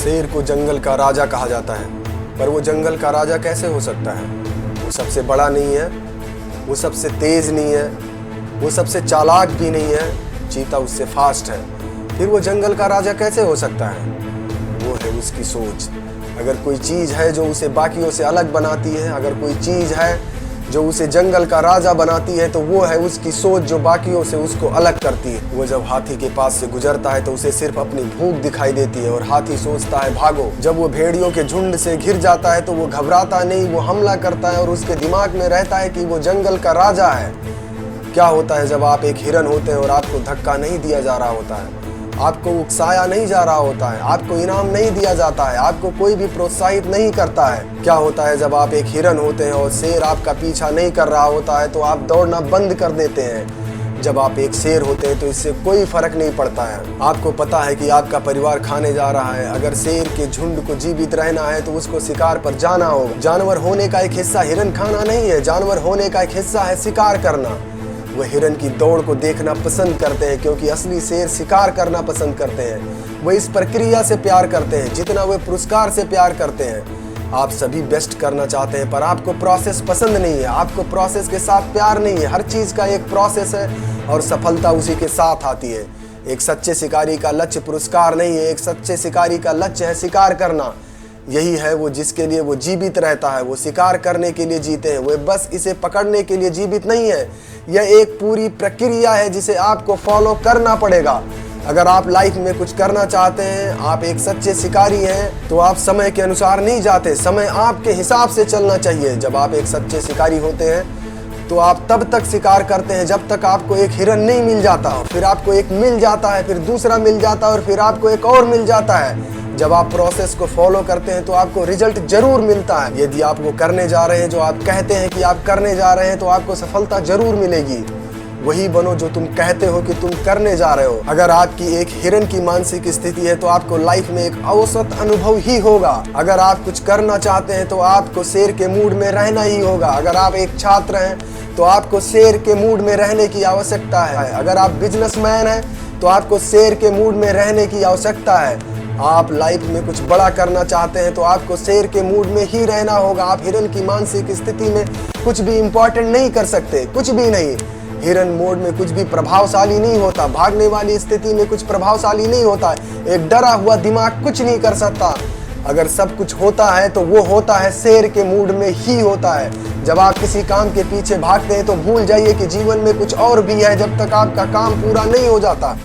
शेर को जंगल का राजा कहा जाता है, पर वो जंगल का राजा कैसे हो सकता है? वो सबसे बड़ा नहीं है, वो सबसे तेज नहीं है, वो सबसे चालाक भी नहीं है, चीता उससे फास्ट है। फिर वो जंगल का राजा कैसे हो सकता है? वो है उसकी सोच। अगर कोई चीज़ है जो उसे बाकियों से अलग बनाती है, अगर कोई चीज़ है जो उसे जंगल का राजा बनाती है, तो वो है उसकी सोच जो बाकियों से उसको अलग करती है। वो जब हाथी के पास से गुजरता है तो उसे सिर्फ अपनी भूख दिखाई देती है और हाथी सोचता है भागो। जब वो भेड़ियों के झुंड से घिर जाता है तो वो घबराता नहीं, वो हमला करता है और उसके दिमाग में रहता है कि वो जंगल का राजा है। क्या होता है जब आप एक हिरन होते हैं और आपको धक्का नहीं दिया जा रहा होता है, आपको उकसाया नहीं जा रहा होता है, आपको इनाम नहीं दिया जाता है, आपको कोई भी प्रोत्साहित नहीं करता है? क्या होता है जब आप एक हिरन होते हैं और शेर आपका पीछा नहीं कर रहा होता है तो आप दौड़ना बंद कर देते हैं? जब आप एक शेर होते हैं तो इससे कोई फर्क नहीं पड़ता है। आपको पता है कि आपका परिवार खाने जा रहा है। अगर शेर के झुंड को जीवित रहना है तो उसको शिकार पर जाना होगा। जानवर होने का एक हिस्सा हिरन खाना नहीं है, जानवर होने का एक हिस्सा है शिकार करना। वह हिरन की दौड़ को देखना पसंद करते हैं क्योंकि असली शेर शिकार करना पसंद करते हैं। वह इस प्रक्रिया से प्यार करते हैं जितना वे पुरस्कार से प्यार करते हैं। आप सभी बेस्ट करना चाहते हैं पर आपको प्रोसेस पसंद नहीं है, आपको प्रोसेस के साथ प्यार नहीं है। हर चीज़ का एक प्रोसेस है और सफलता उसी के साथ आती है। एक सच्चे शिकारी का लक्ष्य पुरस्कार नहीं है, एक सच्चे शिकारी का लक्ष्य है शिकार करना। यही है वो जिसके लिए वो जीवित रहता है। वो शिकार करने के लिए जीते हैं, वे बस इसे पकड़ने के लिए जीवित नहीं है। यह एक पूरी प्रक्रिया है जिसे आपको फॉलो करना पड़ेगा। अगर आप लाइफ में कुछ करना चाहते हैं, आप एक सच्चे शिकारी हैं, तो आप समय के अनुसार नहीं जाते, समय आपके हिसाब से चलना चाहिए। जब आप एक सच्चे शिकारी होते हैं तो आप तब तक शिकार करते हैं जब तक आपको एक हिरन नहीं मिल जाता, फिर आपको एक मिल जाता है, फिर दूसरा मिल जाता है और फिर आपको एक और मिल जाता है। जब आप प्रोसेस को फॉलो करते हैं तो आपको रिजल्ट जरूर मिलता है। यदि आप वो करने जा रहे हैं जो आप कहते हैं कि आप करने जा रहे हैं तो आपको सफलता जरूर मिलेगी। वही बनो जो तुम कहते हो कि तुम करने जा रहे हो। अगर आपकी एक हिरन की मानसिक स्थिति है तो आपको लाइफ में एक औसत अनुभव ही होगा। अगर आप कुछ करना चाहते हैं तो आपको शेर के मूड में रहना ही होगा। अगर आप एक छात्र हैं तो आपको शेर के मूड में रहने की आवश्यकता है। अगर आप बिजनेसमैन हैं तो आपको शेर के मूड में रहने की आवश्यकता है। आप लाइफ में कुछ बड़ा करना चाहते हैं तो आपको शेर के मूड में ही रहना होगा। आप हिरन की मानसिक स्थिति में कुछ भी इंपॉर्टेंट नहीं कर सकते, कुछ भी नहीं। हिरन मोड में कुछ भी प्रभावशाली नहीं होता, भागने वाली स्थिति में कुछ प्रभावशाली नहीं होता। एक डरा हुआ दिमाग कुछ नहीं कर सकता। अगर सब कुछ होता है तो वो होता है शेर के मूड में ही होता है। जब आप किसी काम के पीछे भागते हैं तो भूल जाइए कि जीवन में कुछ और भी है जब तक आपका काम पूरा नहीं हो जाता।